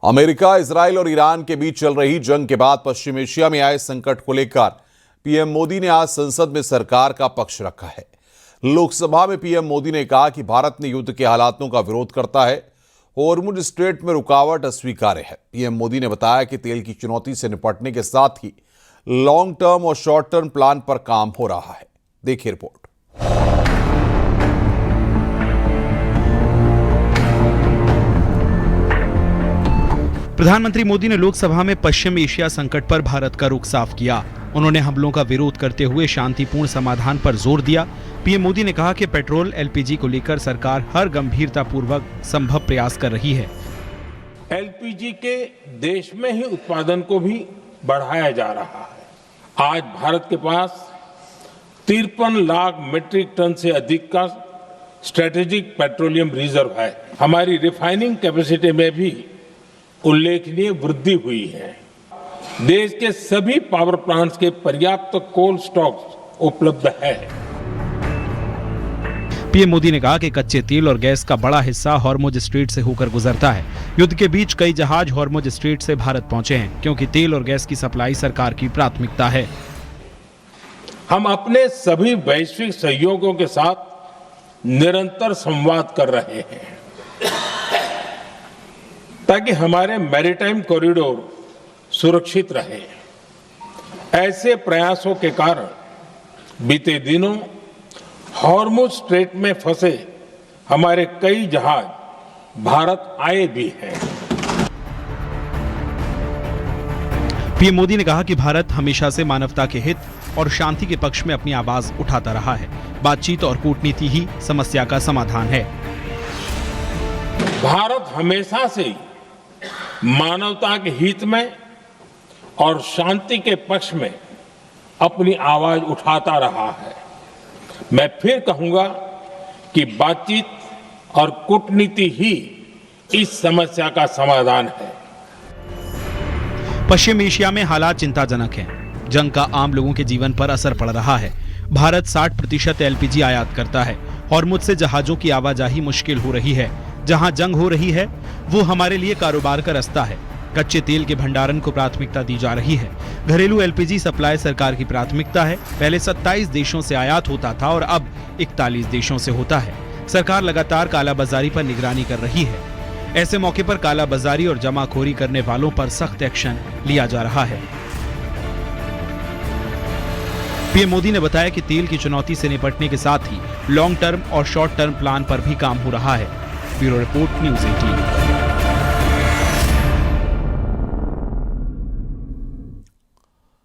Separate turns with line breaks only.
America, Israel और Iran के बीच चल रही जंग के बाद पश्चिम एशिया में आए संकट को लेकर पीएम मोदी ने आज संसद में सरकार का पक्ष रखा है। लोकसभा में पीएम मोदी ने कहा कि भारत ने युद्ध के हालातों का विरोध करता है। हॉर्मुज़ स्ट्रेट में रुकावट अस्वीकार्य है। पीएम मोदी ने बताया कि तेल की चुनौती से निपटने के साथ ही लॉन्ग टर्म और शॉर्ट टर्म प्लान पर काम हो रहा है। देखिए रिपोर्ट।
प्रधानमंत्री मोदी ने लोकसभा में पश्चिम एशिया संकट पर भारत का रुख साफ किया। उन्होंने हमलों का विरोध करते हुए शांतिपूर्ण समाधान पर जोर दिया। पीएम मोदी ने कहा कि पेट्रोल, एलपीजी को लेकर सरकार हर गंभीरतापूर्वक संभव प्रयास कर रही है।
एलपीजी के देश में ही उत्पादन को भी बढ़ाया जा रहा है। आज भारत के पास 53 लाख मीट्रिक टन से अधिक का स्ट्रेटेजिक पेट्रोलियम रिजर्व है। हमारी रिफाइनिंग कैपेसिटी में भी उल्लेखनीय वृद्धि हुई है। देश के सभी पावर प्लांट्स के पर्याप्त कोल्ड स्टॉक्स उपलब्ध है।
पीएम मोदी ने कहा कि कच्चे तेल और गैस का बड़ा हिस्सा हॉर्मुज़ स्ट्रेट से होकर गुजरता है। युद्ध के बीच कई जहाज हॉर्मुज़ स्ट्रेट से भारत पहुंचे हैं, क्योंकि तेल और गैस की सप्लाई सरकार की प्राथमिकता है।
हम अपने सभी वैश्विक सहयोगियों के साथ निरंतर संवाद कर रहे हैं ताकि हमारे मैरीटाइम कॉरिडोर सुरक्षित रहे। ऐसे प्रयासों के कारण बीते दिनों हॉर्मुज़ स्ट्रेट में फंसे हमारे कई जहाज भारत आए भी हैं।
पीएम मोदी ने कहा कि भारत हमेशा से मानवता के हित और शांति के पक्ष में अपनी आवाज उठाता रहा है। बातचीत और कूटनीति ही समस्या का समाधान है।
भारत हमेशा से ही मानवता के हित में और शांति के पक्ष में अपनी आवाज उठाता रहा है। मैं फिर कहूंगा कि बातचीत और कूटनीति ही इस समस्या का समाधान है।
पश्चिम एशिया में हालात चिंताजनक हैं। जंग का आम लोगों के जीवन पर असर पड़ रहा है। भारत 60% एलपीजी आयात करता है। हॉर्मुज़ से जहाजों की आवाजाही मुश्किल हो रही है। जहां जंग हो रही है वो हमारे लिए कारोबार का रास्ता है। कच्चे तेल के भंडारण को प्राथमिकता दी जा रही है। घरेलू एलपीजी सप्लाई सरकार की प्राथमिकता है। पहले 27 देशों से आयात होता था और अब 41 देशों से होता है। सरकार लगातार कालाबाजारी पर निगरानी कर रही है। ऐसे मौके पर कालाबाजारी और जमाखोरी करने वालों पर सख्त एक्शन लिया जा रहा है। पीएम मोदी ने बताया कि तेल की चुनौती से निपटने के साथ ही लॉन्ग टर्म और शॉर्ट टर्म प्लान पर भी काम हो रहा है। Bureau report, news 18।